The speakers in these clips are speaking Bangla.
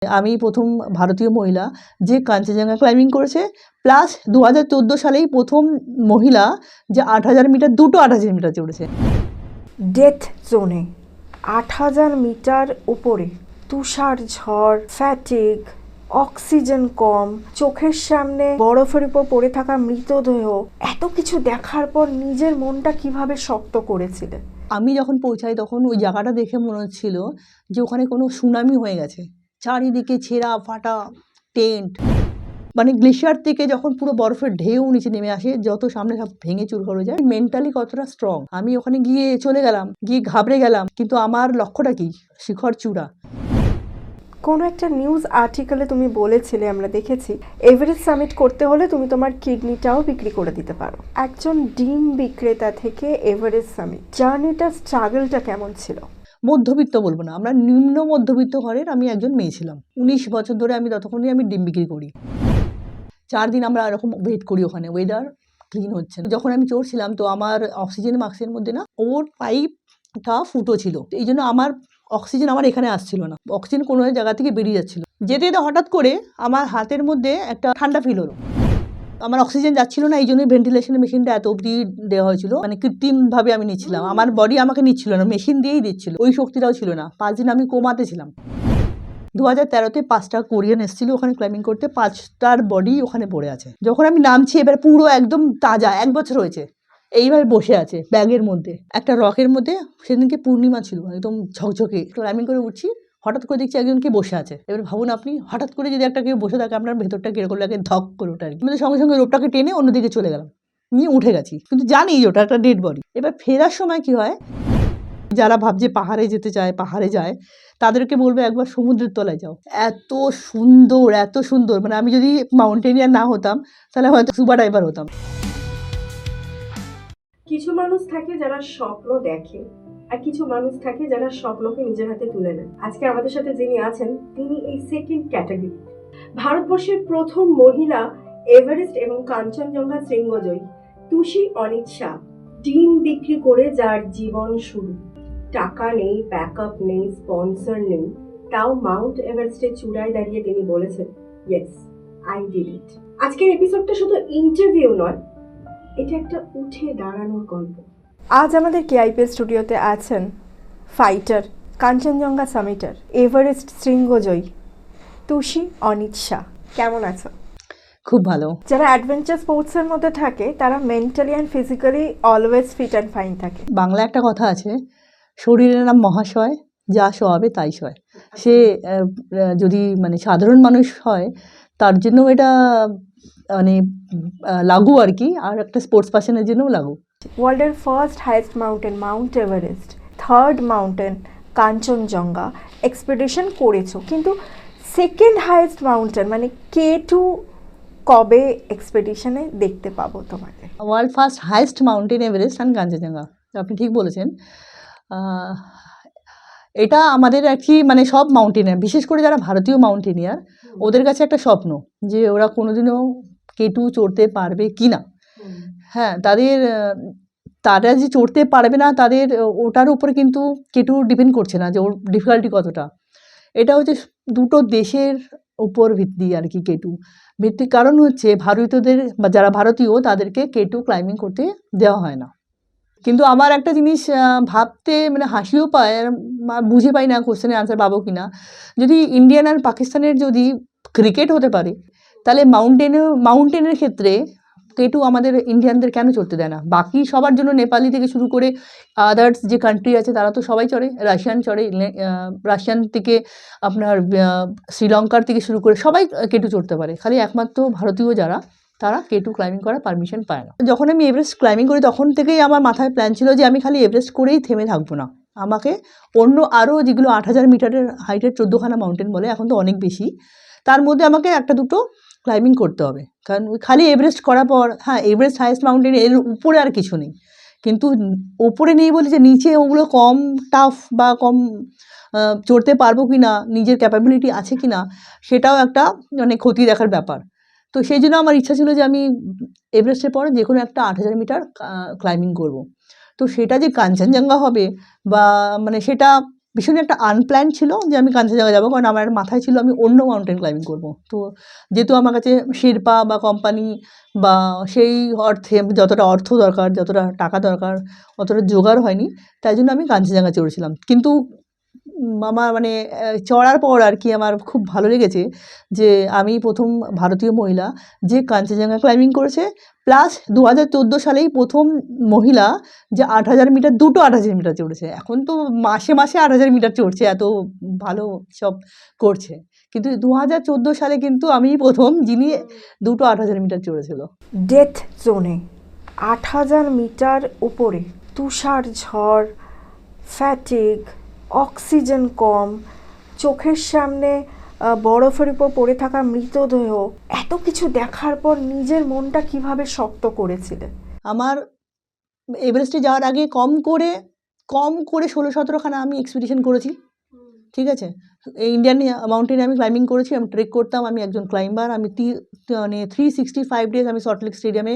আমি প্রথম ভারতীয় মহিলা যে কাঞ্চনজঙ্ঘা ক্লাইম্বিং করেছে, প্লাস 2014 সালেই প্রথম মহিলা যে 8000 মিটার, দুটো 8000 মিটার চড়েছে। ডেথ জোনে 8000 মিটার উপরে তুষার ঝড়, ফ্যাটিগ, অক্সিজেন কম, চোখের সামনে বরফের উপর পড়ে থাকা মৃতদেহ, এত কিছু দেখার পর নিজের মনটা কিভাবে শক্ত করেছিলে? আমি যখন পৌঁছাই তখন ওই জায়গাটা দেখে মনে হচ্ছিল যে ওখানে কোনো সুনামি হয়ে গেছে। চারিদিকে ছেঁড়া ফাটা টেন্ট, মানে গ্লেশিয়ার থেকে যখন পুরো বরফের ঢেউ নিচে নেমে আসে, যত সামনে সব ভেঙে চুরমার হয়ে যায়। মেন্টালি কতটা স্ট্রং, আমি ওখানে গিয়ে চলে গেলাম, গিয়ে ঘাবড়ে গেলাম, কিন্তু আমার লক্ষ্যটা কি? শিখর চূড়া। কোনো একটা নিউজ আর্টিকেলে তুমি বলেছিলে, আমরা দেখেছি, এভারেস্ট সামিট করতে হলে তুমি তোমার কিডনিটাও বিক্রি করে দিতে পারো। একজন ডিম বিক্রেতা থেকে এভারেস্ট সামিট, জার্নিটা, স্ট্রাগলটা কেমন ছিল? মধ্যবিত্ত বলবো না, আমরা নিম্ন মধ্যবিত্ত ঘরের আমি একজন মেয়ে ছিলাম। 19 বছর ধরে আমি ততক্ষণই আমি ডিম বিক্রি করি। 4 দিন আমরা এরকম ওয়েট করি, ওখানে ওয়েদার ক্লিন হচ্ছে না। যখন আমি চড়ছিলাম তো আমার অক্সিজেন মাস্কের মধ্যে না ওর পাইপটা ফুটো ছিল, এই জন্য আমার অক্সিজেন আমার এখানে আসছিল না, অক্সিজেন কোনো জায়গা থেকে বেরিয়ে যাচ্ছিল। যেতে যেতে হঠাৎ করে আমার হাতের মধ্যে একটা ঠান্ডা ফিল হলো, আমার অক্সিজেন যাচ্ছিল না, এই জন্যই ভেন্টিলেশনের মেশিনটা এত অবধি দেওয়া হয়েছিল, মানে কৃত্রিমভাবে আমি নিচ্ছিলাম, আমার বডি আমাকে নিচ্ছিল না, মেশিন দিয়েই দিচ্ছিল, ওই শক্তিটাও ছিল না। 5 দিন আমি কোমাতে ছিলাম। 2013-তে 5টা কোরিয়ান এসেছিল ওখানে ক্লাইম্বিং করতে, 5টার বডি ওখানে পড়ে আছে। যখন আমি নামছি এবার পুরো একদম তাজা, 1 বছর হয়েছে, এইভাবে বসে আছে ব্যাগের মধ্যে একটা রকের মধ্যে। সেদিনকে পূর্ণিমা ছিল, একদম ঝকঝকে। ক্লাইম্বিং করে উঠছি, হঠাৎ করে দেখছি একজনকে বসে আছে। এবার ভাবুন আপনি, হঠাৎ করে যদি একটা কেউ বসে থাকে, আপনার ভেতরটা কিরকম লাগে, ধক করে ওঠে আর কি। আমাদের সঙ্গে সঙ্গে রোপটাকে টেনে অন্যদিকে চলে গেলাম, নিয়ে উঠে গেছি, কিন্তু জানি যে ওটা একটা ডেড বডি। এবার ফেরার সময় কি হয়, যারা ভাবছে পাহাড়ে যেতে চায়, পাহাড়ে যায়, তাদেরকে বলবে একবার সমুদ্রের তলায় যাও। এত সুন্দর, এত সুন্দর, মানে আমি যদি মাউন্টেনিয়ার না হতাম তাহলে হয়তো স্কুবা ডাইভার হতাম। কিছু মানুষ থাকে যারা স্বপ্ন দেখে, আর কিছু মানুষ থাকে যারা স্বপ্নকে নিজের হাতে তুলে নেয়। আজকে আমাদের সাথে যিনি আছেন তিনি এই সেকেন্ড ক্যাটাগরি। ভারতবর্ষের প্রথম মহিলা এভারেস্ট এবং কাঞ্চনজঙ্ঘা শৃঙ্গজয়ী তুষি অনিচ্ছা, ডিম বিক্রি করে যার জীবন শুরু। টাকা নেই, ব্যাকআপ নেই, স্পন্সর নেই, তাও মাউন্ট এভারেস্টের চূড়ায় দাঁড়িয়ে তিনি বলেছেন, ইয়েস, আই ডিড ইট। আজকের এপিসোডটা শুধু ইন্টারভিউ নয়, এটা একটা উঠে দাঁড়ানোর গল্প। আজ আমাদের কেআইপি স্টুডিওতে আছেন ফাইটার, কাঞ্চনজঙ্ঘা সামিটার, এভারেস্ট শৃঙ্গজয়ী তুষি অনিচ্ছা। কেমন আছো? খুব ভালো। যারা অ্যাডভেঞ্চার স্পোর্টসের মধ্যে থাকে তারা mentally and physically always fit and fine থাকে। বাংলা একটা কথা আছে, শরীরের নাম মহাশয়, যা সবে তাই সয়। সে যদি মানে সাধারণ মানুষ হয় তার জন্য এটা মানে লাগু আর কি, আর একটা স্পোর্টস পার্সনের জন্যও লাগু। ওয়ার্ল্ডের first highest mountain Mount Everest, third mountain Kanchenjunga expedition করেছো, কিন্তু সেকেন্ড হাইয়েস্ট মাউন্টেন মানে K2 কবে এক্সপেডিশনে দেখতে পাবো তোমাকে? World first highest mountain Everest and Kanchenjunga, আপনি ঠিক বলেছেন। এটা আমাদের আর কি, মানে সব মাউন্টেনিয়ার, বিশেষ করে যারা ভারতীয় মাউন্টেনিয়ার, ওদের কাছে একটা স্বপ্ন যে ওরা কোনোদিনও K2 চড়তে পারবে কি না। হ্যাঁ, তারা যে চড়তে পারবে না, তাদের ওটার উপরে কিন্তু K2 ডিপেন্ড করছে না যে ওর ডিফিকাল্টি কতটা। এটা হচ্ছে দুটো দেশের উপর ভিত্তি আর কি, K2 ভিত্তির কারণ হচ্ছে ভারতীয়দের বা যারা ভারতীয় তাদেরকে K2 ক্লাইম্বিং করতে দেওয়া হয় না। কিন্তু আমার একটা জিনিস ভাবতে মানে হাসিও পায়, আর বুঝে পাই না কোশ্চেনের আনসার পাবো কি না। যদি ইন্ডিয়ান আর পাকিস্তানের যদি ক্রিকেট হতে পারে, তাহলে মাউন্টেনের ক্ষেত্রে K2 আমাদের ইন্ডিয়ানদের কেন চড়তে দেয় না? বাকি সবার জন্য, নেপালি থেকে শুরু করে আদার্স যে কান্ট্রি আছে তারা তো সবাই চড়ে, রাশিয়ান চড়ে, রাশিয়ান থেকে আপনার শ্রীলঙ্কার থেকে শুরু করে সবাই K2 চড়তে পারে, খালি একমাত্র ভারতীয় যারা তারা K2 ক্লাইম্বিং করার পারমিশন পায় না। যখন আমি এভারেস্ট ক্লাইম্বিং করি তখন থেকেই আমার মাথায় প্ল্যান ছিল যে আমি খালি এভারেস্ট করেই থেমে থাকবো না, আমাকে অন্য আরও যেগুলো 8000 মিটারের হাইটের 14খানা মাউন্টেন বলে, এখন তো অনেক বেশি, তার মধ্যে আমাকে একটা দুটো ক্লাইম্বিং করতে হবে। কারণ খালি এভারেস্ট করার পর, হ্যাঁ এভারেস্ট হাইয়েস্ট মাউন্টেন, এর উপরে আর কিছু নেই, কিন্তু ওপরে নেই বলে যে নিচে ওগুলো কম টাফ বা কম চড়তে পারবো কি না, নিজের ক্যাপাবিলিটি আছে কি না, সেটাও একটা মানে খতিয়ে দেখার ব্যাপার। তো সেই জন্য আমার ইচ্ছা ছিল যে আমি এভারেস্টের পরে যে কোনো একটা 8000 মিটার ক্লাইম্বিং করব। তো সেটা যে কাঞ্চনজঙ্ঘা হবে বা মানে সেটা ভীষণ একটা আনপ্ল্যান ছিল যে আমি কাঞ্চনজঙ্ঘা যাবো, কারণ আমার মাথায় ছিল আমি অন্য মাউন্টেন ক্লাইম্বিং করব। তো যেহেতু আমার কাছে শেরপা বা কোম্পানি বা সেই অর্থে যতটা অর্থ দরকার, যতটা টাকা দরকার, অতটা জোগাড় হয়নি, তাই জন্য আমি কাঞ্চনজঙ্ঘা চড়েছিলাম। কিন্তু আমার মানে চড়ার পর আর কি আমার খুব ভালো লেগেছে যে আমি প্রথম ভারতীয় মহিলা যে কাঞ্চনজঙ্ঘা ক্লাইম্বিং করেছে, প্লাস 2014 সালেই প্রথম মহিলা যে 8000 মিটার, দুটো 8000 মিটার চড়েছে। এখন তো মাসে মাসে 8000 মিটার চড়ছে, এত ভালো সব করছে, কিন্তু 2014 সালে কিন্তু আমি প্রথম যিনি দুটো 8000 মিটার চড়েছিল। ডেথ জোনে 8000 মিটার উপরে তুষার ঝড়, ফ্যাটিগ, অক্সিজেন কম, চোখের সামনে বরফের উপর পড়ে থাকা মৃতদেহ, এত কিছু দেখার পর নিজের মনটা কিভাবে শক্ত করেছিলে? আমার এভারেস্টে যাওয়ার আগে কম করে 16-17খানা আমি এক্সপিডিশন করেছি, ঠিক আছে। এই ইন্ডিয়ান মাউন্টেনে আমি ক্লাইম্বিং করেছি, আমি ট্রেক করতাম, আমি একজন ক্লাইম্বার। আমি মানে 365 ডেজ আমি সল্টলেক স্টেডিয়ামে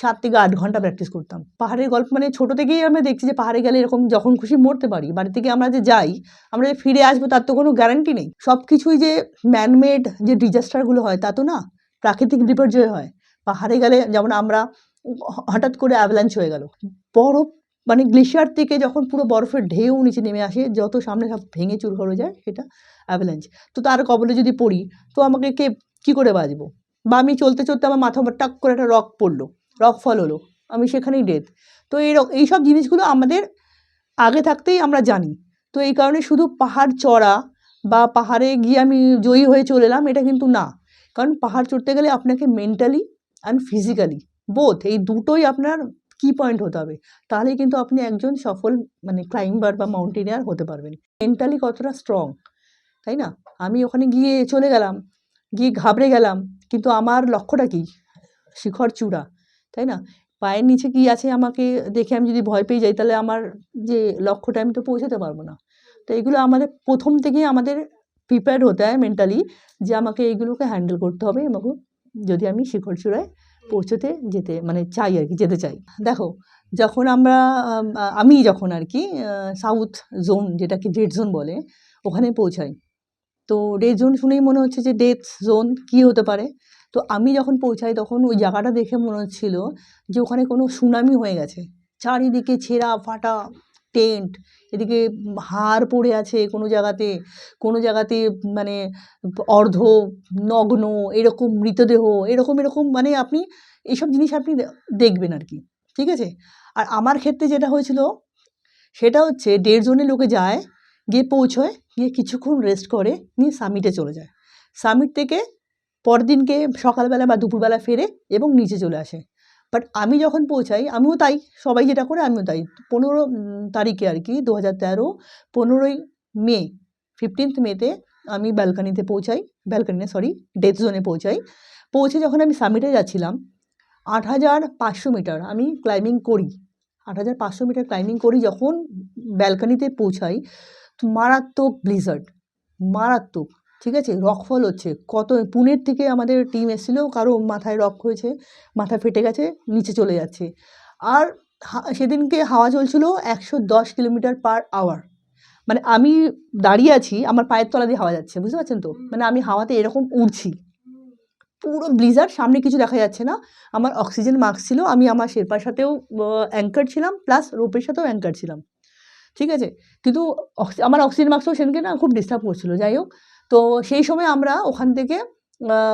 7 থেকে 8 ঘন্টা প্র্যাকটিস করতাম। পাহাড়ের গল্প মানে ছোটো থেকেই আমরা দেখছি যে পাহাড়ে গেলে এরকম যখন খুশি মরতে পারি। বাড়ি থেকে আমরা যে যাই, আমরা যে ফিরে আসবো তার তো কোনো গ্যারান্টি নেই। সব কিছুই যে ম্যানমেড যে ডিজাস্টারগুলো হয় তা তো না, প্রাকৃতিক বিপর্যয় হয়। পাহাড়ে গেলে যেমন আমরা হঠাৎ করে অ্যাভালাঞ্চ হয়ে গেল, বরফ মানে গ্লেশিয়ার থেকে যখন পুরো বরফের ঢেউ নিচে নেমে আসে, যত সামনে সব ভেঙে চুরমার হয়ে যায়, সেটা অ্যাভালাঞ্চ। তো তার কবলে যদি পড়ি, তো আমাকে কে কী করে বাঁচবো? বা আমি চলতে চলতে আমার মাথা উপর টাক করে একটা রক পড়লো, রক ফল হলো, আমি সেখানেই ডেথ। তো এইসব জিনিসগুলো আমাদের আগে থাকতেই আমরা জানি। তো এই কারণে শুধু পাহাড় চড়া বা পাহাড়ে গিয়ে আমি জয়ী হয়ে চলে এলাম, এটা কিন্তু না। কারণ পাহাড় চড়তে গেলে আপনাকে মেন্টালি অ্যান্ড ফিজিক্যালি বোথ, এই দুটোই আপনার কি পয়েন্ট হতে হবে, তাহলেই কিন্তু আপনি একজন সফল মানে ক্লাইম্বার বা মাউন্টেনিয়ার হতে পারবেন। মেন্টালি কতটা স্ট্রং, তাই না? আমি ওখানে গিয়ে চলে গেলাম, গিয়ে ঘাবড়ে গেলাম, কিন্তু আমার লক্ষ্যটা কি? শিখর চূড়া, তাই না? পায়ের নিচে কি আছে আমাকে দেখে আমি যদি ভয় পেয়ে যাই, তাহলে আমার যে লক্ষ্যটা আমি তো পৌঁছাতে পারবো না। তো এগুলো আমাদের প্রথম থেকেই আমাদের প্রিপেয়ার হতে হয় মেন্টালি, যে আমাকে এইগুলোকে হ্যান্ডেল করতে হবে আমাকে, যদি আমি শিখর চূড়ায় পৌঁছতে যেতে মানে চাই আর কি, যেতে চাই। দেখো, যখন আমি যখন আর কি সাউথ জোন, যেটাকে রেড জোন বলে, ওখানে পৌঁছাই, তো রেড জোন শুনেই মনে হচ্ছে যে ডেথ জোন কী হতে পারে। তো আমি যখন পৌঁছাই তখন ওই জায়গাটা দেখে মনে হচ্ছিল যে ওখানে কোনো সুনামি হয়ে গেছে। চারিদিকে ছেঁড়া ফাটা টেন্ট, এদিকে হাড় পড়ে আছে কোনো জায়গাতে মানে অর্ধ নগ্ন এরকম মৃতদেহ, এরকম মানে আপনি এইসব জিনিস আপনি দেখবেন আর কি, ঠিক আছে। আর আমার ক্ষেত্রে যেটা হয়েছিল সেটা হচ্ছে, ডেড জোনে লোকে যায়, গিয়ে পৌঁছয়, গিয়ে কিছুক্ষণ রেস্ট করে নিয়ে সামিটে চলে যায়। সামিট থেকে পরের দিনকে সকালবেলা বা দুপুরবেলা ফেরে এবং নিচে চলে আসে। বাট আমি যখন পৌঁছাই, আমিও তাই, সবাই যেটা করে আমিও তাই। 15 তারিখে আর কি 2013, 15ই মে, 15th মেতে আমি ব্যালকানিতে পৌঁছাই, ডেথ জোনে পৌঁছে যখন আমি সামিটে যাচ্ছিলাম, 8500 মিটার আমি ক্লাইম্বিং করি। 8500 মিটার ক্লাইম্বিং করি, যখন ব্যালকানিতে পৌঁছাই, তো মারাত্মক ব্লিজার্ড, মারাত্মক, ঠিক আছে। রকফল হচ্ছে, কত পুনের থেকে আমাদের টিম এসেছিলো, কারো মাথায় রক হয়েছে, মাথা ফেটে গেছে, নিচে চলে যাচ্ছে। আর সেদিনকে হাওয়া চলছিল 110 কিলোমিটার পার আওয়ার, মানে আমি দাঁড়িয়ে আছি, আমার পায়ের তলা দিয়ে হাওয়া যাচ্ছে, বুঝতে পারছেন তো? মানে আমি হাওয়াতে এরকম উড়ছি, পুরো ব্লিজার্ড, সামনে কিছু দেখা যাচ্ছে না। আমার অক্সিজেন মাস্ক ছিল, আমি আমার শেরপার সাথেও অ্যাঙ্কার ছিলাম, প্লাস রোপের সাথেও অ্যাঙ্কার ছিলাম, ঠিক আছে। কিন্তু আমার অক্সিজেন মাস্কও সেদিনকে না খুব ডিস্টার্ব করছিল। যাই হোক, তো সেই সময় আমরা ওখান থেকে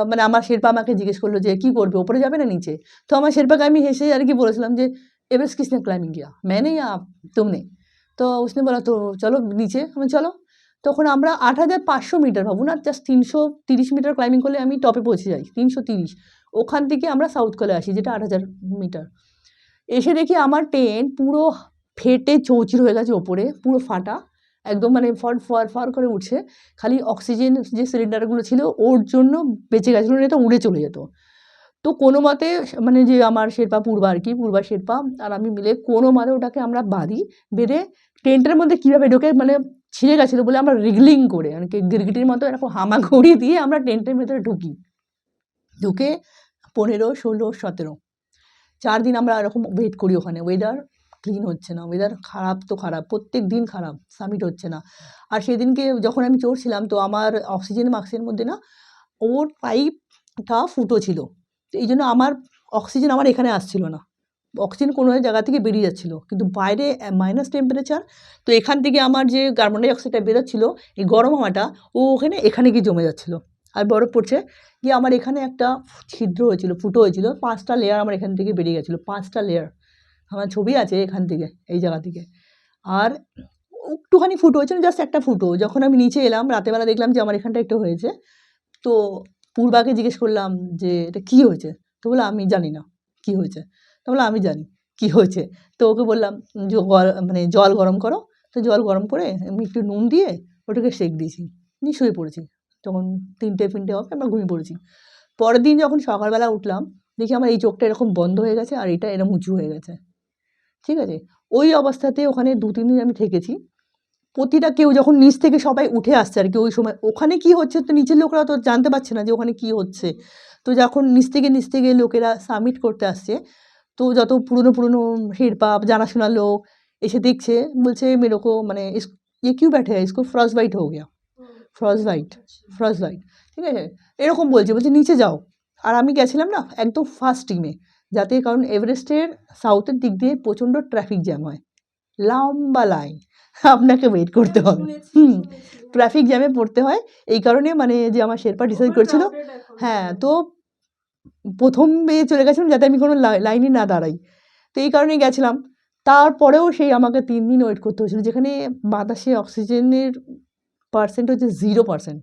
মানে আমার শেরপা আমাকে জিজ্ঞেস করলো যে কী করবে, ওপরে যাবে না নিচে? তো আমার শেরপাকে আমি হেসে আর কি বলেছিলাম যে एवरेस्ट किसने क्लाइंबिंग किया, मैंने या तुमने? तो उसने बोला तो चलो नीचे, আমি চলো। তখন আমরা 8500 মিটার, ভাবুন না, জাস্ট 330 মিটার ক্লাইম্বিং করলে আমি টপে পৌঁছে যাই, 330। ওখান থেকে আমরা সাউথ কলে আসি, যেটা 8000 মিটার। এসে দেখি আমার টেন্ট পুরো ফেটে চৌচির হয়ে গেছে, ওপরে পুরো ফাটা, একদম মানে ফর করে উঠছে। খালি অক্সিজেন যে সিলিন্ডারগুলো ছিল ওর জন্য বেঁচে গেছিলো, না তো উড়ে চলে যেত। তো কোনো মতে মানে যে আমার শেরপা পূর্বা শেরপা আর আমি মিলে কোনো মতে ওটাকে আমরা বেঁধে টেন্টের মধ্যে কীভাবে ঢোকে, মানে ছিঁড়ে গেছিলো বলে আমরা রিগলিং করে মানে গিরগিটির মতো এরকম হামাগুড়ি দিয়ে আমরা টেন্টের ভেতরে ঢুকে 15, 16, 17 4 দিন আমরা এরকম ওয়েট করি ওখানে। ওয়েদার ক্লিন হচ্ছে না, ওয়েদার খারাপ তো খারাপ, প্রত্যেক দিন খারাপ, সামিট হচ্ছে না। আর সেদিনকে যখন আমি চড়ছিলাম তো আমার অক্সিজেন মাস্কের মধ্যে না ওর পাইপটা ফুটো ছিল, তো এই জন্য আমার অক্সিজেন আমার এখানে আসছিল না, অক্সিজেন কোনো জায়গা থেকে বেরিয়ে যাচ্ছিল, কিন্তু বাইরে মাইনাস টেম্পারেচার, তো এখান থেকে আমার যে কার্বন ডাই অক্সাইডটা বেরোচ্ছিল এই গরম হাওয়াটা ও এখানে গিয়ে জমে যাচ্ছিলো, আর বরফ পড়ছে গিয়ে আমার এখানে একটা ছিদ্র হয়েছিল, ফুটো হয়েছিল, 5টা লেয়ার আমার এখান থেকে বেরিয়ে গেছিলো, 5টা লেয়ার, আমার ছবি আছে এখান থেকে, এই জায়গা থেকে। আর একটুখানি ফুটো হয়েছিল, জাস্ট একটা ফুটো, যখন আমি নিচে এলাম রাতেবেলা দেখলাম যে আমার এখানটা একটু হয়েছে, তো পূর্বাকে জিজ্ঞেস করলাম যে এটা কী হয়েছে, তো বললো আমি জানি না কী হয়েছে, তো বললো আমি জানি কী হয়েছে, তো ওকে বললাম যে মানে জল গরম করো, তো জল গরম করে আমি একটু নুন দিয়ে ওটাকে সেঁক দিয়েছি, নিয়ে শুয়ে পড়েছি, তখন 3টে হবে আমরা ঘুমিয়ে পড়েছি। পরের দিন যখন সকালবেলা উঠলাম দেখি আমার এই চোখটা এরকম বন্ধ হয়ে গেছে আর এটা এরকম উঁচু হয়ে গেছে, ঠিক আছে। ওই অবস্থাতে ওখানে 2-3 দিন আমি থেকেছি, প্রতিটা কেউ যখন নিচ থেকে সবাই উঠে আসছে আর কি, ওই সময় ওখানে কি হচ্ছে তো নিচের লোকরা তো জানতে পারছে না যে ওখানে কি হচ্ছে, তো যখন নিচ থেকে লোকেরা সাবমিট করতে আসছে, তো যত পুরনো হেরপা জানাশোনা লোক এসে দেখছে, বলছে मेरे को মানে ये क्यों बैठे है, इसको फ्रॉस्ट बाइट हो गया, फ्रॉस्ट बाइट, ঠিক আছে, এরকম বলছে নিচে যাও। আর আমি গেছিলাম না একদম ফার্স্ট টিমে, যাতে কারণ এভারেস্টের সাউথের দিক দিয়ে প্রচণ্ড ট্রাফিক জ্যাম হয়, লম্বা লাইন, আপনাকে ওয়েট করতে হবে, ট্রাফিক জ্যামে পড়তে হয়, এই কারণে মানে যে আমার শেরপা ডিসাইড করছিল, হ্যাঁ, তো প্রথম চলে গেছিলাম যাতে আমি কোনো লাইনে না দাঁড়াই, তো এই কারণেই গেছিলাম। তারপরেও সেই আমাকে 3 দিন ওয়েট করতে হয়েছিল, যেখানে বাতাসে অক্সিজেনের পার্সেন্ট হচ্ছে 0%,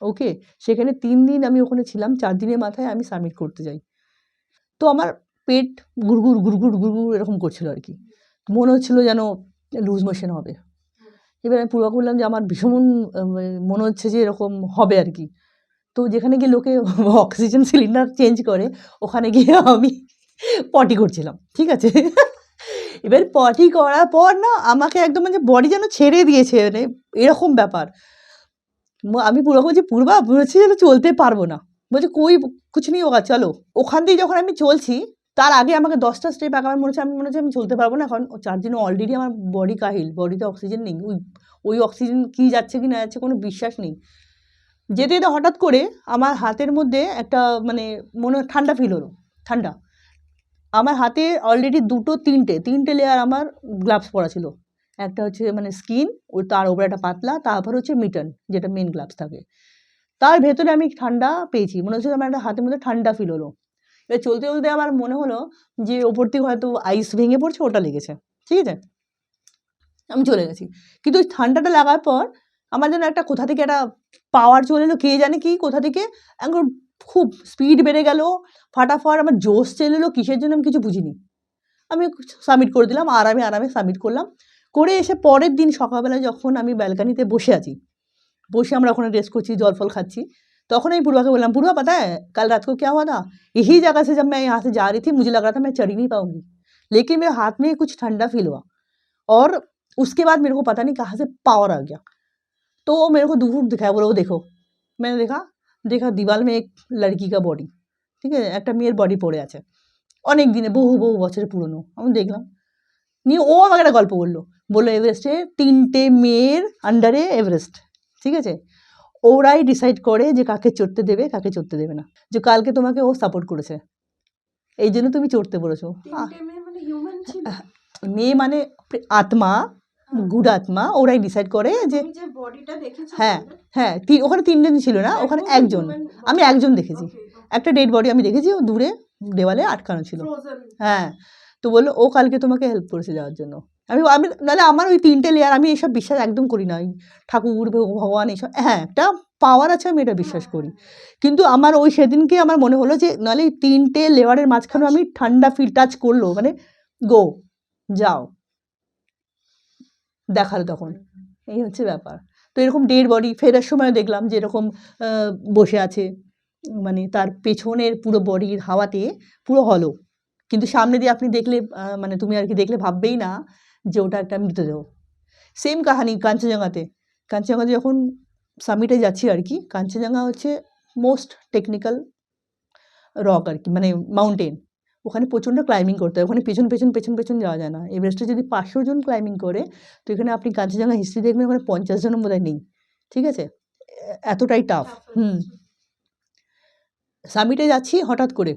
ওকে, সেখানে 3 দিন আমি ওখানে ছিলাম, 4 দিনের মাথায় আমি সাবমিট করতে যাই, তো আমার পেট গুড়গুড় এরকম করছিল আর কি, মনে হচ্ছিল যেন লুজ মোশন হবে। এবার আমি পূর্বা করলাম যে আমার ভীষণ মনে হচ্ছে যে এরকম হবে আর কি, তো যেখানে গিয়ে লোকে অক্সিজেন সিলিন্ডার চেঞ্জ করে ওখানে গিয়ে আমি পটি করছিলাম, ঠিক আছে। এবার পটি করার পর না আমাকে একদম মানে বডি যেন ছেড়ে দিয়েছে, মানে এরকম ব্যাপার, আমি পুরো বলছি পূর্বা বলছি যেন চলতে পারবো না, বলছে কই কুছ নেই হোগা চলো, ওখান দিয়ে যখন আমি চলছি তার আগে আমাকে 10টা স্টেপ আগে আমার মনে হচ্ছে আমি চলতে পারবো না, কারণ 4 দিনে অলরেডি আমার বডি কাহিল, বডিতে অক্সিজেন নেই, ওই অক্সিজেন কী যাচ্ছে কি না যাচ্ছে কোনো বিশ্বাস নেই। যেতে যেতে হঠাৎ করে আমার হাতের মধ্যে একটা মানে মনে ঠান্ডা ফিল হলো, ঠান্ডা, আমার হাতে অলরেডি 3টে লেয়ার আমার গ্লাভস পরা ছিল, একটা হচ্ছে মানে স্কিন, ওই তার উপরে একটা পাতলা, তারপর হচ্ছে মিটন যেটা মেন গ্লাভস থাকে, তার ভেতরে আমি ঠান্ডা পেয়েছি, মনে হচ্ছে আমার একটা হাতের মধ্যে ঠান্ডা ফিল হলো। এবার চলতে চলতে আমার মনে হলো যে ওপর থেকে হয়তো আইস ভেঙে পড়ছে, ওটা লেগেছে, ঠিক আছে, আমি চলে গেছি, কিন্তু ওই ঠান্ডাটা লাগার পর আমার যেন একটা কোথা থেকে একটা পাওয়ার চলে এলো, কে জানে কি কোথা থেকে, একদম খুব স্পিড বেড়ে গেল, ফাটাফাট আমার জোশ চলে এলো, কিসের জন্য আমি কিছু বুঝিনি, আমি সাবমিট করে দিলাম, আরামে সাবমিট করলাম, করে এসে পরের দিন সকালবেলা যখন আমি ব্যালকানিতে বসে আছি, বসে আমরা ওখানে রেস্ট করছি, জল ফল খাচ্ছি, তখন আমি पूर्वा को बोललाम पूर्वा पता है कल रात को क्या हुआ था, यही जगह से जब मैं यहाँ से जा रही थी मुझे लग रहा था मैं चढ़ ही नहीं पाऊंगी, लेकिन मेरे हाथ में कुछ ठंडा फील हुआ, और उसके बाद मेरे को पता नहीं कहाँ से पावर आ गया, तो वो मेरे को दूर दिखाया, बोलो वो देखो, मैंने देखा दीवार में एक लड़की का बॉडी, ঠিক আছে, একটা মেয়ের বডি পড়ে আছে, অনেক দিনে বহু বছরের পুরনো, আমি দেখলাম, নিয়ে ও আমাকে একটা গল্প বললো এভারেস্টে 3টে মেয়ের আন্ডারে এভারেস্ট, ঠিক আছে, ওরাই ডিসাইড করে যে কাকে চড়তে দেবে কাকে চড়তে দেবে না, যে কালকে তোমাকে ও সাপোর্ট করেছে এই জন্য তুমি চড়তে পেরেছো, মেয়ে মানে আত্মা, গুড আত্মা, ওরাই ডিসাইড করে যে হ্যাঁ হ্যাঁ ওখানে 3জন ছিল না, ওখানে একজন, আমি একজন দেখেছি, একটা ডেড বডি আমি দেখেছি, ও দূরে দেওয়ালে আটকানো ছিল, হ্যাঁ, তো বললো ও কালকে তোমাকে হেল্প করেছে যাওয়ার জন্য, আমি নাহলে আমার ওই 3টে লেয়ার, আমি এইসব বিশ্বাস একদম করি না, ঠাকুর ভগবান এইসব, হ্যাঁ একটা পাওয়ার আছে আমি এটা বিশ্বাস করি, কিন্তু আমার ওই সেদিনকে আমার মনে হলো যে নাহলে 3টে লেয়ারের মাঝখানে আমি ঠান্ডা ফিল টাচ করলো, মানে গো যাও দেখালো তখন, এই হচ্ছে ব্যাপার। তো এরকম ডেড বডি ফেরার সময় দেখলাম যে এরকম বসে আছে, মানে তার পেছনের পুরো বডির হাওয়াতে পুরো হলো, কিন্তু সামনে দিয়ে আপনি দেখলে মানে তুমি আর কি দেখলে ভাববেই না যে ওটা একটা মৃতদেহ। সেম কাহানি কাঞ্চনজঙ্ঘাতে যখন সামিটে যাচ্ছি আর কি, কাঞ্চনজঙ্ঘা হচ্ছে মোস্ট টেকনিক্যাল রক আর কি, মানে মাউন্টেন, ওখানে প্রচণ্ড ক্লাইম্বিং করতে হয়, ওখানে পেছন পেছন পেছন পেছন যাওয়া যায় না। এভারেস্টে যদি 500 জন ক্লাইম্বিং করে, তো এখানে আপনি কাঞ্চনজঙ্ঘা হিস্ট্রি দেখবেন ওখানে 50 জনও বোধহয় নেই, ঠিক আছে? এতটাই টাফ। সামিটে যাচ্ছি হঠাৎ করে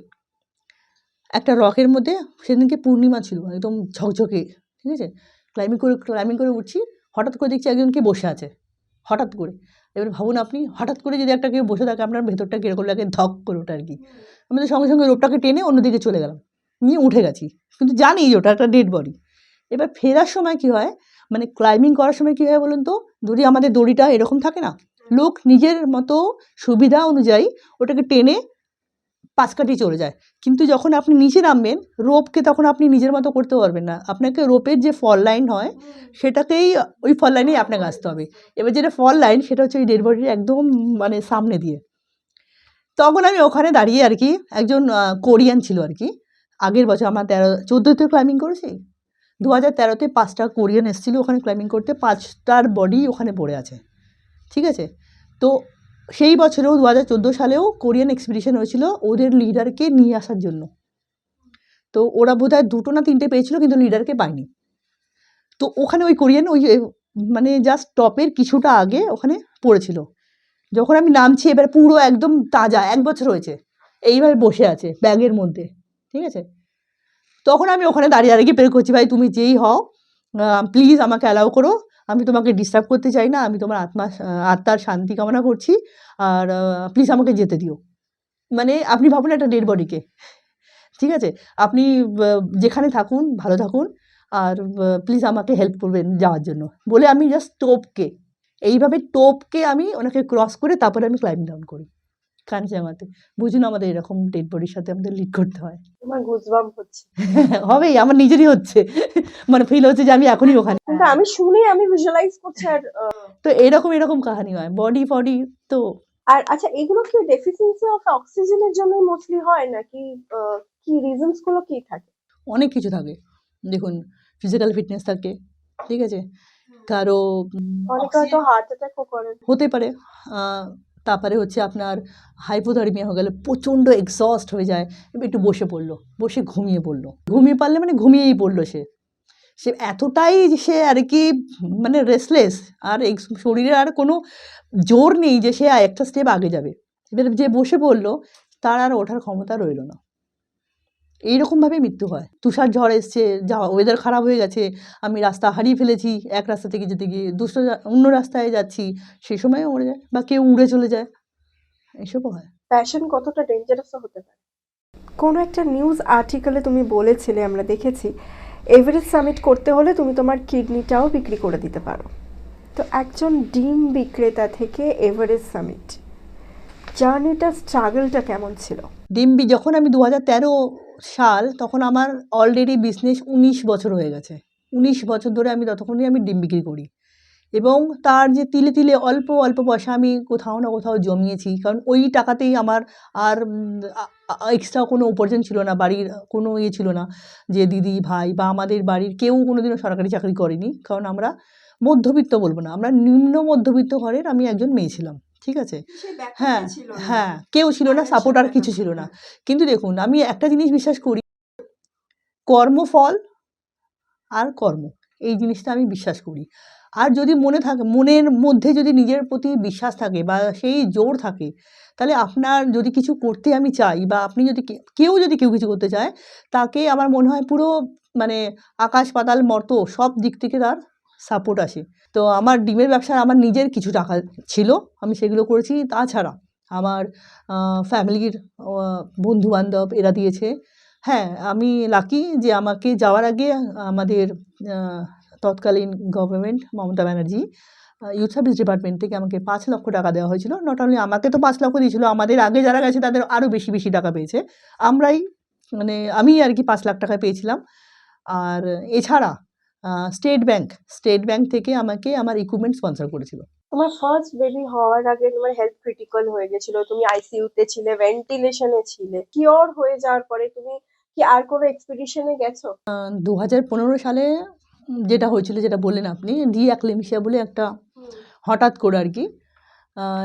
একটা রকের মধ্যে, সেদিনকে পূর্ণিমা ছিল, একদম ঝকঝকে, ঠিক আছে? ক্লাইম্বিং করে উঠছি, হঠাৎ করে দেখছি একজন কে বসে আছে, হঠাৎ করে। এবার ভাবুন আপনি, হঠাৎ করে যদি একটা কেউ বসে থাকে, আপনার ভেতরটা কীরকম লাগে, ধক করে ওঠে আর কি। আমি তো সঙ্গে সঙ্গে রোপটাকে টেনে অন্যদিকে চলে গেলাম, নিয়ে উঠে গেছি, কিন্তু জানি যে ওটা একটা ডেড বডি। এবার ফেরার সময় কী হয়, মানে ক্লাইম্বিং করার সময় কী হয় বলুন তো, যদি আমাদের দড়িটা এরকম থাকে না, লোক নিজের মতো সুবিধা অনুযায়ী ওটাকে টেনে পাশ কাটিয়ে চলে যায়, কিন্তু যখন আপনি নিচে নামবেন রোপকে, তখন আপনি নিজের মতো করতে পারবেন না, আপনাকে রোপের যে ফল লাইন হয় সেটাতেই, ওই ফল লাইনেই আপনাকে আসতে হবে। এবার যেটা ফল লাইন সেটা হচ্ছে ওই ডেড বডির একদম মানে সামনে দিয়ে। তখন আমি ওখানে দাঁড়িয়ে আর কি, একজন কোরিয়ান ছিল আর কি, আগের বছর আমার 14তে ক্লাইম্বিং করেছি, 2013তে 5টা কোরিয়ান এসেছিলো ওখানে ক্লাইম্বিং করতে, 5টার বডি ওখানে পড়ে আছে, ঠিক আছে? তো সেই বছরেও 2014 সালেও কোরিয়ান এক্সপিডিশন হয়েছিল ওদের লিডারকে নিয়ে আসার জন্য। তো ওরা বোধহয় 2টো না 3টে পেয়েছিল, কিন্তু লিডারকে পায়নি। তো ওখানে ওই কোরিয়ান ওই মানে জাস্ট টপের কিছুটা আগে ওখানে পড়েছিল। যখন আমি নামছি, এবার পুরো একদম তাজা, 1 বছর হয়েছে, এইভাবে বসে আছে ব্যাগের মধ্যে, ঠিক আছে? তখন আমি ওখানে দাঁড়িয়ে দাঁড়িয়ে প্রে করছি, ভাই তুমি যেই হও প্লিজ আমাকে অ্যালাউ করো, আমি তোমাকে ডিস্টার্ব করতে চাই না, আমি তোমার আত্মার শান্তি কামনা করছি, আর প্লিজ আমাকে যেতে দিও। মানে আপনি ভাবুন একটা ডেড বডিকে, ঠিক আছে? আপনি যেখানে থাকুন ভালো থাকুন, আর প্লিজ আমাকে হেল্প করবেন যাওয়ার জন্য, বলে আমি জাস্ট এইভাবে টোপকে আমি ওনাকে ক্রস করে তারপরে আমি ক্লাইম্ব ডাউন করি কাঞ্চনজঙ্ঘাতে। বুঝুন আমাদের এরকম ডেড বডির সাথে আমাদের লিড করতে হয়। তোমার গুজবাম্প হচ্ছে। হবেই, আমার নিজেরই হচ্ছে, মানে ফিল হচ্ছে যে আমি এখনই ওখানে। কিন্তু আমি শুনে আমি ভিজুয়ালাইজ করছি। আর তো এরকম কাহানি হয় বডি ফডি। তো আর আচ্ছা, এগুলো কি ডেফিসিয়েন্সি অফ অক্সিজেনের জন্য মোস্টলি হয় নাকি কি রিজনস গুলো কি থাকে? অনেক কিছু থাকে, দেখুন ফিজিক্যাল ফিটনেস থাকে, ঠিক আছে? কারো অনেকে হয়তো হার্ট অ্যাটাকও করে। হতে পারে। তারপরে হচ্ছে আপনার হাইপোথার্মিয়া হয়ে গেলে প্রচণ্ড এক্সস্ট হয়ে যায়, এবার একটু বসে পড়লো, বসে ঘুমিয়ে পড়লো, ঘুমিয়ে পারলে মানে ঘুমিয়েই পড়লো, সে এতটাই সে আর কি মানে রেস্টলেস, আর শরীরে আর কোনো জোর নেই যে সে একটা স্টেপ আগে যাবে। এবার যে বসে পড়লো তার আর ওঠার ক্ষমতা রইল না। এইরকমভাবে মৃত্যু হয়। তুষার ঝড় এসছে, ওয়েদার খারাপ হয়ে গেছে, আমি রাস্তা হারিয়ে ফেলেছি, এক রাস্তা থেকে যেতে গিয়ে অন্য রাস্তায় যাচ্ছি, সেই সময়ও মরে যায়, বা কেউ উড়ে চলে যায়, এসবও হয়। প্যাশন কতটা ডেঞ্জারাস হতে পারে? কোনো একটা নিউজ আর্টিকেলে তুমি বলেছিলে, আমরা দেখেছি, এভারেস্ট সামিট করতে হলে তুমি তোমার কিডনিটাও বিক্রি করে দিতে পারো। তো একজন ডিম বিক্রেতা থেকে এভারেস্ট সামিট, জার্নিটা, স্ট্রাগলটা কেমন ছিল? যখন আমি 2013 সাল, তখন আমার অলরেডি বিজনেস 19 বছর হয়ে গেছে। 19 বছর ধরে আমি ততক্ষণই আমি ডিম বিক্রি করি, এবং তার যে তিলে তিলে অল্প অল্প পয়সা আমি কোথাও না কোথাও জমিয়েছি, কারণ ওই টাকাতেই আমার আর এক্সট্রা কোনো উপার্জন ছিল না, বাড়ির কোনো ছিল না, যে দিদি ভাই বা আমাদের বাড়ির কেউ কোনোদিনও সরকারি চাকরি করেনি, কারণ আমরা মধ্যবিত্ত বলবো না, আমরা নিম্ন মধ্যবিত্ত ঘরের আমি একজন মেয়ে ছিলাম, ঠিক আছে? হ্যাঁ হ্যাঁ, কেউ ছিল না, সাপোর্ট আর কিছু ছিল না। কিন্তু দেখুন, আমি একটা জিনিস বিশ্বাস করি, কর্মফল আর কর্ম, এই জিনিসটা আমি বিশ্বাস করি। আর যদি মনের মধ্যে যদি নিজের প্রতি বিশ্বাস থাকে বা সেই জোর থাকে, তাহলে আপনার যদি কিছু করতে আমি চাই, বা আপনি যদি কেউ কিছু করতে চায়, তাকে আমার মনে হয় পুরো মানে আকাশ পাতাল মতো সব দিক থেকে তার সাপোর্ট আসে। তো আমার ডিমের ব্যবসায় আমার নিজের কিছু টাকা ছিল, আমি সেগুলো করেছি। তাছাড়া আমার ফ্যামিলির বন্ধুবান্ধব এরা দিয়েছে। হ্যাঁ, আমি লাকি যে আমাকে যাওয়ার আগে আমাদের তৎকালীন government Mamata Banerjee youth service department থেকে আমাকে 5 লক্ষ টাকা দেওয়া হয়েছিল। নট অনলি আমাকে তো 5 লক্ষ দিয়েছিল, আমাদের আগে যারা গেছে তাদের আরও বেশি টাকা পেয়েছে। আমি আর কি 5 লাখ টাকা পেয়েছিলাম। আর এছাড়া স্টেট ব্যাংক থেকে আমাকে আমার ইকুইপমেন্ট স্পন্সর করেছিল। তোমার ফার্স্ট বেবি হওয়ার আগে তোমার হেলথ ক্রিটিক্যাল হয়ে গেছিল, তুমি আইসিইউতে ছিলে, ভেন্টিলেশনে ছিলে। কিওর হয়ে যাওয়ার পরে তুমি কি আর কোনো এক্সপেডিশনে গেছো? 2015 সালে যেটা হয়েছিল, যেটা বললেন আপনি, ডিঅ্যাক্লেমিশিয়া বলে একটা হঠাৎ করে আর কি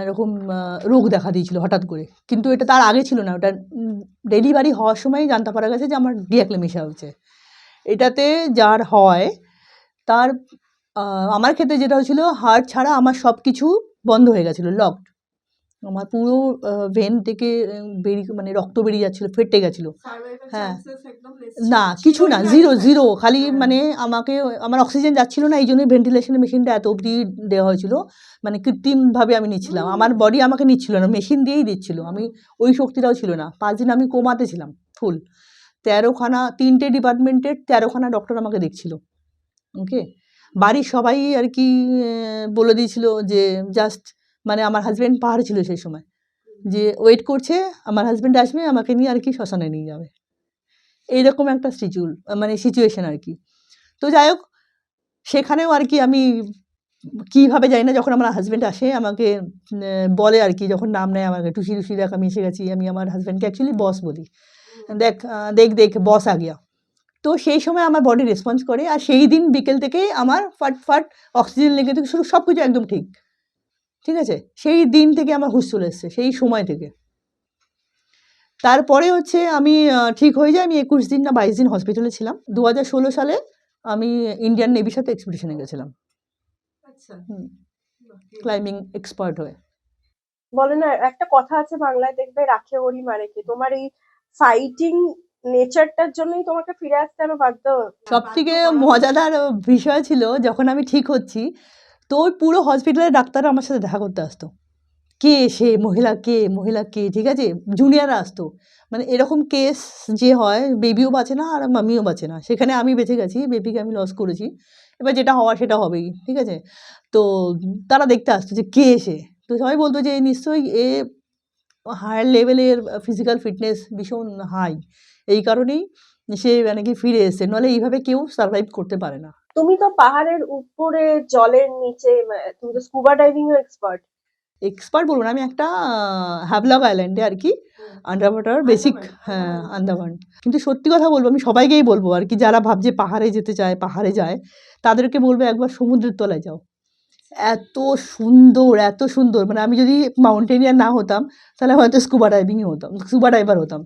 এরকম রোগ দেখা দিয়েছিল হঠাৎ করে, কিন্তু এটা তার আগে ছিল না, ওটা ডেলিভারি হওয়ার সময়ই জানতে পারা গেছে যে আমার ডিঅ্যাক্লেমেশিয়া হয়েছে। এটাতে যার হয় তার আমার ক্ষেত্রে যেটা হয়েছিল, হার্ট ছাড়া আমার সব কিছু বন্ধ হয়ে গেছিলো, লকড। আমার পুরো ভেন থেকে বেরিয়ে মানে রক্ত বেরিয়ে যাচ্ছিলো, ফেটে গেছিলো। হ্যাঁ, না কিছু না, জিরো জিরো, খালি মানে আমাকে আমার অক্সিজেন যাচ্ছিল না, এই জন্যই ভেন্টিলেশনের মেশিনটা এত অবধি দেওয়া হয়েছিল, মানে কৃত্রিমভাবে আমি নিচ্ছিলাম, আমার বডি আমাকে নিচ্ছিল না, মেশিন দিয়েই দিচ্ছিল, আমি ওই শক্তিটাও ছিল না। 5 দিন আমি কোমাতে ছিলাম ফুল, 13খানা 3টে ডিপার্টমেন্টের 13খানা ডক্টর আমাকে দেখছিল। ওকে, বাড়ির সবাই আর কি বলে দিয়েছিল যে জাস্ট মানে আমার হাজব্যান্ড পাহাড় ছিল সেই সময়, যে ওয়েট করছে আমার হাজব্যান্ড আসবে আমাকে নিয়ে আর কি শ্মশানে নিয়ে যাবে, এইরকম একটা মানে সিচুয়েশন আর কি। তো যাই হোক, সেখানেও আর কি আমি কীভাবে জানি না, যখন আমার হাজব্যান্ড আসে আমাকে বলে আর কি, যখন নাম নেয় আমাকে, টুসি টুসি দেখ আমি এসে গেছি, আমি আমার হাজব্যান্ডকে অ্যাকচুয়ালি বস বলি, দেখ দেখ দেখ বস আ গিয়া। তো সেই সময় আমার বডি রেসপন্স করে, আর সেই দিন বিকেল থেকেই আমার ফাট ফাট অক্সিজেন লেগে থেকে শুরু, সব কিছু একদম ঠিক, ঠিক আছে। সেই দিন থেকে আমার হুঁশ চলে এসছে, সেই সময় থেকে। তারপরে হচ্ছে আমি ঠিক হয়ে যায়, আমি 21 দিন না 22 দিন হসপিটালে ছিলাম। 2016 সালে আমি ইন্ডিয়ান নেভির সাথে এক্সপিডিশনে গেছিলাম, ক্লাইম্বিং এক্সপার্ট হয়ে। বলে না একটা কথা আছে বাংলায়, দেখবে রাখে হরি মারে কে, তোমার এই ফাইটিং নেচারটার জন্যই তোমাকে ফিরে আসতে আরো বাধ্য। সব থেকে মজাদার বিষয় ছিল যখন আমি ঠিক হচ্ছি, তো ওই পুরো হসপিটালের ডাক্তাররা আমার সাথে দেখা করতে আসতো, কে সে মহিলা, কে, ঠিক আছে, জুনিয়ররা আসতো। মানে এরকম কেস যে হয়, বেবিও বাঁচে না আর মামিও বাঁচে না, সেখানে আমি বেঁচে গেছি, বেবিকে আমি লস করেছি, এবার যেটা হওয়ার সেটা হবেই, ঠিক আছে। তো তারা দেখতে আসতো যে কে সে, তো সবাই বলতো যে নিশ্চয়ই এ হায়ার লেভেলের ফিজিক্যাল ফিটনেস ভীষণ হাই, এই কারণেই সে মানে কি ফিরে এসছে, নাহলে এইভাবে কেউ সার্ভাইভ করতে পারে না। তুমি তো পাহাড়ের উপরে জলের নিচে, তুমি তো স্কুবা ডাইভিং এর এক্সপার্ট বলবো না, আমি একটা হ্যাভলক আইল্যান্ডে আর কি আন্ডার ওয়াটার বেসিক, হ্যাঁ আন্দামান। কিন্তু সত্যি কথা বলবো, আমি সবাইকেই বলবো আর কি, যারা ভাবছে পাহাড়ে যেতে চায়, পাহাড়ে যায়, তাদেরকে বলবো একবার সমুদ্রের তলায় যাও। এত সুন্দর, এত সুন্দর, মানে আমি যদি মাউন্টেনিয়ার না হতাম তাহলে হয়তো স্কুবা ডাইভার হতাম।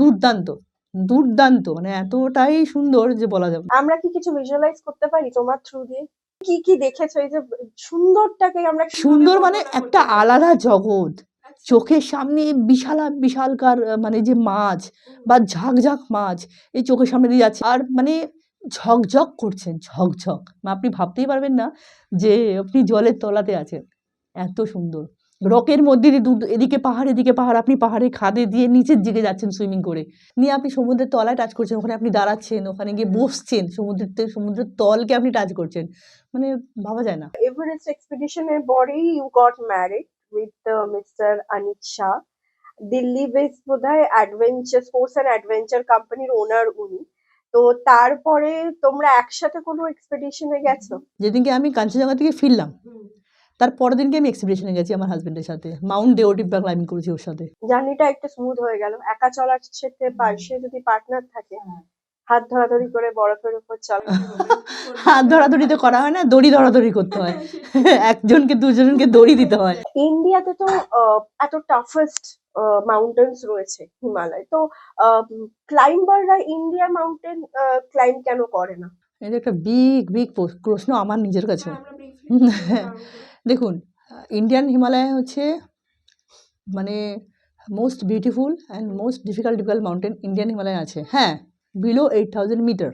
দুর্দান্ত দুর্দান্ত, মানে এতটাই সুন্দর যে বলা যাবে। আমরা কি কিছু ভিজুয়ালাইজ করতে পারি তোমার থ্রু দিয়ে? কি কি দেখেছো এই যে সুন্দরটাকে আমরা সুন্দর মানে একটা আলাদা জগৎ, চোখের সামনে বিশালকার মানে যে মাছ বা ঝাঁক মাছ এই চোখের সামনে দিয়ে যাচ্ছে, আর মানে ঝকঝক করছেন, ঝকঝক, আপনি ভাবতেই পারবেন না যে আপনি জলের তলাতে আছেন, এত সুন্দর। রকের মধ্যে দিয়ে এদিকে পাহাড়, আপনি পাহাড়ে খাদে দিয়ে নিচের দিকে যাচ্ছেন সুইমিং করে, নিয়ে আপনি সমুদ্রের তলায় টাচ করছেন, ওখানে আপনি দাঁড়াচ্ছেন, ওখানে গিয়ে বসছেন, সমুদ্রের তলকে আপনি টাচ করছেন, মানে ভাবা যায় না। এভারেস্ট এক্সপিডিশনের পরেই you got married with mister Anit Shah, Delhi based বোধহয় অ্যাডভেঞ্চার স্পোর্টস অ্যান্ড অ্যাডভেঞ্চার কোম্পানির ওনার উনি। তো তারপরে তোমরা একসাথে কোনো এক্সপিডিশনে গেছো? যেদিনকে আমি কাঞ্চনজঙ্ঘা থেকে ফিরলাম, তার পরের দিনকে আমি এক্সপিডিশনে গেছি আমার হাজবেন্ডের সাথে, মাউন্ট দেওটিব্বা ক্লাইম্বিং করেছি ওর সাথে। জার্নিটা একটু স্মুথ হয়ে গেল। একা চলার সাথে পাশে যদি পার্টনার থাকে, হাত ধরাধরি করে বরফের উপর চলা। হাত ধরাধরি তো করা হয় না, দড়ি ধরাধরি করতে হয়, একজনকে দুজনকে দড়ি দিতে হয়। ইন্ডিয়াতে তো এত টাফেস্ট মাউন্টেন্স রয়েছে হিমালয়, তো ক্লাইম্বাররা ইন্ডিয়া মাউন্টেন ক্লাইম্ব কেন করে না? এটা একটা বিগ প্রশ্ন আমার নিজের কাছে। দেখুন, ইন্ডিয়ান হিমালয় হচ্ছে মানে most beautiful and most difficult mountain Indian Himalaya আছে, হ্যাঁ, বিলো 8000 মিটার।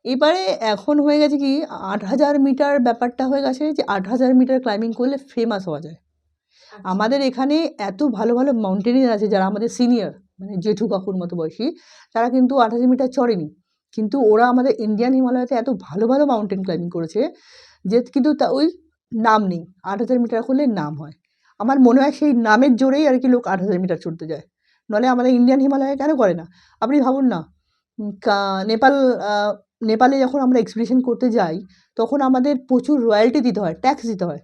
এবারে এখন হয়ে গেছে কি 8000 মিটার ব্যাপারটা হয়ে গেছে যে 8000 মিটার ক্লাইম্বিং করলে ফেমাস হওয়া যায়। আমাদের এখানে এত ভালো মাউন্টেনিয়ার আছে যারা আমাদের সিনিয়র, মানে জেঠু কাকুর মতো বয়সী, তারা কিন্তু 8000 মিটার চড়েনি, কিন্তু ওরা আমাদের ইন্ডিয়ান হিমালয়তে এত ভালো মাউন্টেন ক্লাইম্বিং করেছে যে কিন্তু তা ওই নাম নেই, 8000 মিটার করলে নাম হয়। আমার মনে হয় সেই নামের জোরেই আর কি লোক 8000 মিটার চড়তে যায়, নাহলে আমাদের ইন্ডিয়ান হিমালয়ে কেন করে না? আপনি ভাবুন না, নেপালে যখন আমরা এক্সপিডিশন করতে যাই তখন আমাদের প্রচুর রয়্যালটি দিতে হয়, ট্যাক্স দিতে হয়,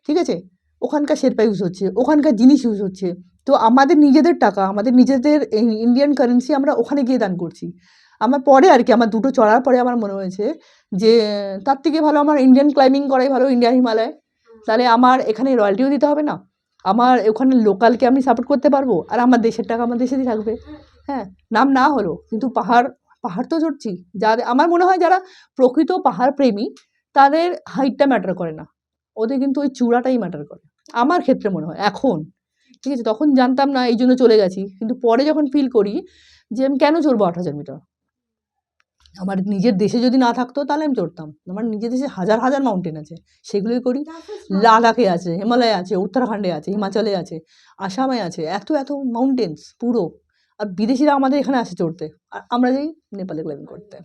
ঠিক আছে, ওখানকার শেরপা ইউজ হচ্ছে, ওখানকার জিনিস ইউজ হচ্ছে, তো আমাদের নিজেদের টাকা, আমাদের নিজেদের ইন্ডিয়ান কারেন্সি আমরা ওখানে গিয়ে দান করছি। আমার পরে আর কি আমার দুটো চড়ার পরে আমার মনে হয়েছে যে তার থেকে ভালো আমার ইন্ডিয়ান ক্লাইম্বিং করাই ভালো, ইন্ডিয়ান হিমালয়, তাহলে আমার এখানে রয়্যালটিও দিতে হবে না, আমার ওখানে লোকালকে আমি সাপোর্ট করতে পারবো, আর আমার দেশের টাকা আমার দেশেরই থাকবে। হ্যাঁ, নাম না হলো কিন্তু পাহাড় পাহাড় তো চড়ছি। যাদের আমার মনে হয় যারা প্রকৃত পাহাড় প্রেমী তাদের হাইটটা ম্যাটার করে না, ওদের কিন্তু ওই চূড়াটাই ম্যাটার করে আমার ক্ষেত্রে মনে হয় এখন। ঠিক আছে, তখন জানতাম না এই জন্য চলে গেছি, কিন্তু পরে যখন ফিল করি যে আমি কেন চড়বো 8,000 মিটার, আমার নিজের দেশে যদি না থাকতো তাহলে আমি চড়তাম। আমার নিজের দেশে হাজার হাজার মাউন্টেন আছে, সেগুলোই করি। লাদাখে আছে, হিমালয়ে আছে, উত্তরাখণ্ডে আছে, হিমাচলে আছে, আসামে আছে, এত এত মাউন্টেন্স পুরো। আর বিদেশিরা আমাদের এখানে আসে চড়তে, আর আমরা যাই নেপালে ক্লাইম্বিং করতে।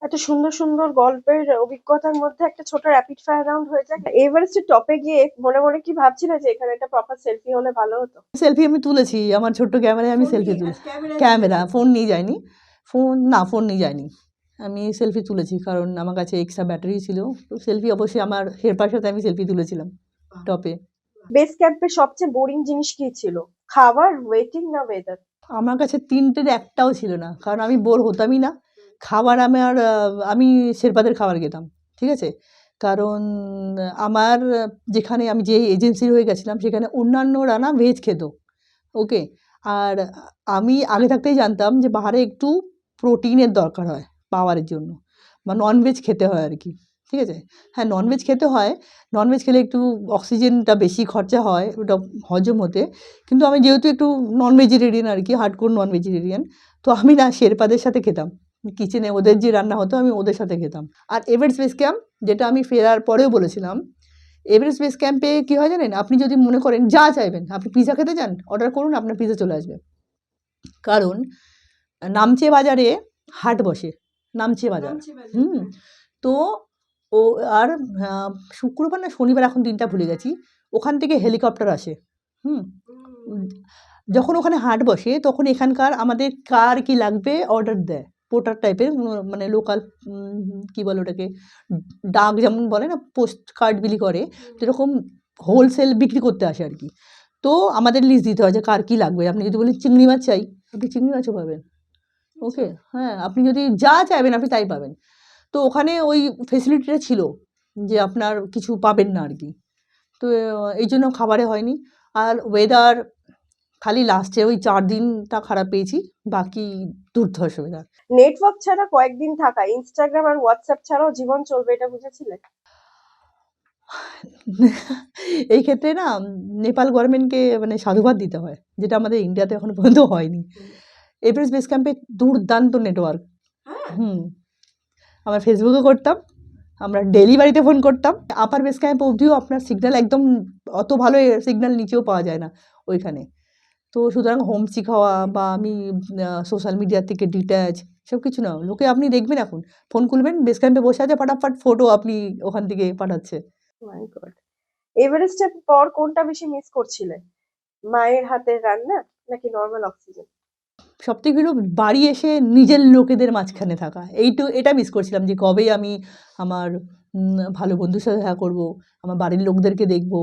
এত সুন্দর সুন্দর গল্পের অভিজ্ঞতার মধ্যে একটা ছোট র্যাপিড ফায়ার রাউন্ড হয়ে যায়। এভারেস্টের টপে গিয়ে মনে মনে কি ভাবছিলে যে এখানে একটা প্রপার সেলফি হলে ভালো হতো? সেলফি আমি তুলেছি, আমার ছোট্ট ক্যামেরায় আমি সেলফি তুলেছি। ক্যামেরা, ফোন নিয়ে যাইনি, ফোন নিয়ে যাইনি, আমি সেলফি তুলেছি কারণ আমার কাছে এক্সট্রা ব্যাটারি ছিল। তো সেলফি অবশ্যই আমার হেরপার সাথে আমি সেলফি তুলেছিলাম টপে। বেস ক্যাম্পে সবচেয়ে বোরিং জিনিস কি ছিল? খাবার, ওয়েটিং না ওয়েদার? আমার কাছে তিনটের একটাও ছিল না, কারণ আমি বোর হতামই না। খাবার আমি শেরপাদের খাবার খেতাম, ঠিক আছে, কারণ আমার যেখানে আমি যে এজেন্সির হয়ে গেছিলাম সেখানে অন্যান্যরা না ভেজ খেত, ওকে। আর আমি আগে থাকতেই জানতাম যে পাহাড়ে একটু প্রোটিনের দরকার হয় পাওয়ারের জন্য, বা ননভেজ খেতে হয় আর কি, ঠিক আছে। হ্যাঁ, ননভেজ খেতে হয়, ননভেজ খেলে একটু অক্সিজেনটা বেশি খরচা হয় ওটা হজম হতে। কিন্তু আমি যেহেতু একটু নন ভেজিটেরিয়ান আর কি, হার্ডকোর নন ভেজিটেরিয়ান, তো আমি না শেরপাদের সাথে খেতাম, কিচেনে ওদের যে রান্না হতো আমি ওদের সাথে খেতাম। আর এভারেস্ট বেস ক্যাম্প, যেটা আমি ফেরার পরেও বলেছিলাম, এভারেস্ট বেস ক্যাম্পে কী হয় জানেন, আপনি যদি মনে করেন যা চাইবেন, আপনি পিৎজা খেতে চান অর্ডার করুন, আপনার পিৎজা চলে আসবে। কারণ নামচে বাজারে হাট বসে, নামচে বাজার, তো ও আর শুক্রবার না শনিবার, এখন দিনটা ভুলে গেছি, ওখান থেকে হেলিকপ্টার আসে। যখন ওখানে হাট বসে তখন এখানকার আমাদের কার কি লাগবে অর্ডার দেয়, পোর্টার টাইপের, মানে লোকাল কি বলে ওটাকে, ডাক যেমন বলে না, পোস্ট কার্ড বিলি করে, যেরকম হোলসেল বিক্রি করতে আসে আর কি। তো আমাদের লিস্ট দিতে হয় যে কার কী লাগবে। আপনি যদি বলেন চিংড়ি মাছ চাই, আপনি চিংড়ি মাছও পাবেন, ওকে। হ্যাঁ, আপনি যদি যা চাইবেন আপনি তাই পাবেন। তো ওখানে ওই ফেসিলিটিটা ছিল যে আপনার কিছু পাবেন না আর কি। তো এই জন্য খাবারে হয়নি। আর ওয়েদার খালি লাস্টে ওই 4 দিনটা খারাপ পেয়েছি, বাকি দুর্ধর্ষ ওয়েদার। নেটওয়ার্ক ছাড়া কয়েকদিন থাকা, ইনস্টাগ্রাম আর হোয়াটসঅ্যাপ ছাড়াও জীবন চলবে, এটা বুঝেছিলে? এই ক্ষেত্রে না নেপাল গভর্নমেন্টকে মানে সাধুবাদ দিতে হয়, যেটা আমাদের ইন্ডিয়াতে এখনো পর্যন্ত হয়নি। এভারেস্ট বেস ক্যাম্পে দুর্দান্ত নেটওয়ার্ক। আমরা ফেসবুকে করতাম, আমরা ডেলিভারিতে ফোন করতাম। আপার বেস ক্যাম্প অবধিও আপনার সিগন্যাল একদম অত ভালো সিগন্যাল নিচেও পাওয়া যায় না ওইখানে। তো সুতরাং হোমসিক হওয়া বা আমি সোশ্যাল মিডিয়া থেকে ডিট্যাচ সব কিছু না। লোকে আপনি দেখবেন এখন ফোন খুলবেন, বেস ক্যাম্পে বসে আছে, ফাটাফাট ফটো আপনি ওখান থেকে পাঠাচ্ছে। মাই গড। এভারেস্টের পর কোনটা বেশি মিস করছিলে? মায়ের হাতের রান্না নাকি নরমাল অক্সিজেন? সবথেকে হলো বাড়ি এসে নিজের লোকেদের মাঝখানে থাকা, এটা মিস করছিলাম যে কবে আমি আমার ভালো বন্ধুর সাথে দেখা করবো, আমার বাড়ির লোকদেরকে দেখবো।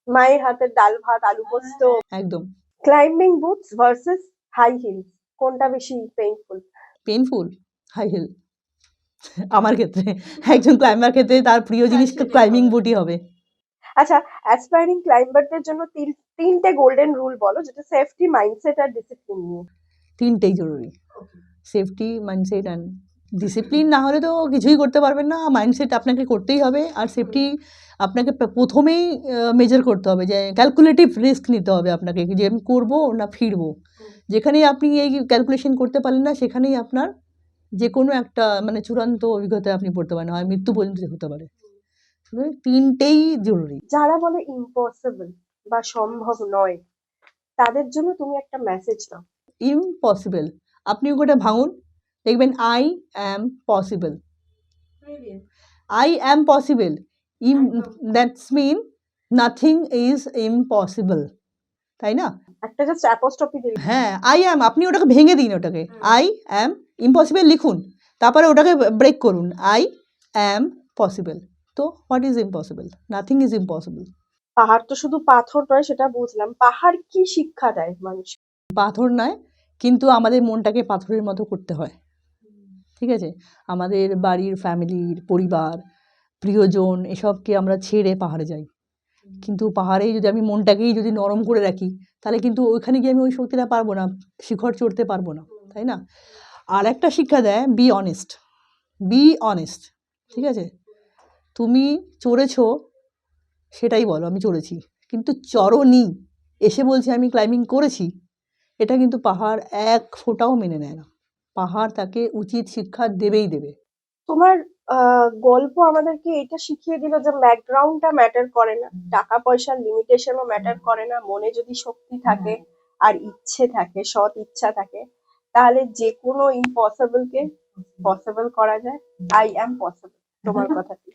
মায়ের হাতের ডাল ভাত, আলু পোস্ত। একদম। Climbing boots versus high heels, কোনটা বেশি পেইনফুল? Painful high heel. আমার ক্ষেত্রে, একজন ক্লাইম্বার ক্ষেত্রে তার প্রিয় জিনিস তো ক্লাইম্বিং বুটই হবে। আচ্ছা, অ্যাসপায়ারিং ক্লাইম্বারদের জন্য তিনটে গোল্ডেন রুল বলো, যেটা সেফটি, মাইন্ডসেট আর ডিসিপ্লিন নিয়ে। তিনটেই জরুরি, সেফটি, মাইন্ডসেট অ্যান্ড ডিসিপ্লিন। না হলে তো কিছুই করতে পারবেন না। মাইন্ডসেট আপনাকে করতেই হবে, আর সেফটি আপনাকে প্রথমেই মেজার করতে হবে, যে ক্যালকুলেটিভ রিস্ক নিতে হবে আপনাকে, যে আমি করবো না ফিরবো। যেখানেই আপনি এই ক্যালকুলেশন করতে পারলেন না, সেখানেই আপনার যে কোনো একটা মানে চূড়ান্ত অভিজ্ঞতায় আপনি পড়তে পারেন, হয় মৃত্যু পর্যন্ত হতে পারে। তিনটেই জরুরি। যারা বলে ইম্পসিবল বা সম্ভব নয়, তাদের জন্য তুমি একটা মেসেজ দাও। ইম্পসিবল, আপনি ওটা ভাঙুন, দেখবেন I am possible. I am possible, that's mean nothing is impossible, তাই না? একটা জাস্ট অ্যাপোস্ট্রফি দিন। হ্যাঁ, আই অ্যাম, আপনি ওটাকে ভেঙে দিন, ওটাকে আই অ্যাম ইম্পসিবল লিখুন, তারপরে ওটাকে ব্রেক করুন, আই অ্যাম পসিবল। তো what is impossible? Nothing is impossible. পাহাড় তো শুধু পাথর নয়, সেটা বুঝলাম। পাহাড় কি শিক্ষা দেয় মানুষ? পাথর নয়, কিন্তু আমাদের মনটাকে পাথরের মতো করতে হয়, ঠিক আছে। আমাদের বাড়ির ফ্যামিলির, পরিবার, প্রিয়জন এসবকে আমরা ছেড়ে পাহাড়ে যাই, কিন্তু পাহাড়েই যদি আমি মনটাকেই যদি নরম করে রাখি, তাহলে কিন্তু ওইখানে গিয়ে আমি ওই শক্তিটা পারবো না, শিখর চড়তে পারবো না, তাই না? আর একটা শিক্ষা দেয়, বি অনেস্ট, বি অনেস্ট, ঠিক আছে? তুমি চড়েছো, সেটাই বলো আমি চড়েছি, কিন্তু চড়োনি এসে বলছে আমি ক্লাইম্বিং করেছি, এটা কিন্তু পাহাড় এক ফোঁটাও মেনে নেয় না। পাহাড় তাকে উচিত শিক্ষা দেবেই দেবে। তোমার গল্প আমাদেরকে এটা শিখিয়ে দিল যে ব্যাকগ্রাউন্ডটা ম্যাটার করে না, টাকা পয়সার লিমিটেশনও ম্যাটার করে না। মনে যদি শক্তি থাকে আর ইচ্ছে থাকে, সৎ ইচ্ছা থাকে, তাহলে যে কোনো ইম্পসিবলকে পসিবল করা যায়। আই অ্যাম পসিবল, তোমার কথাটি।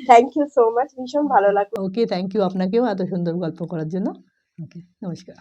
থ্যাংক ইউ সো মাচ, ভীষণ ভালো লাগলো। ওকে, থ্যাংক ইউ আপনাকেও এত সুন্দর গল্প করার জন্য। ওকে, নমস্কার।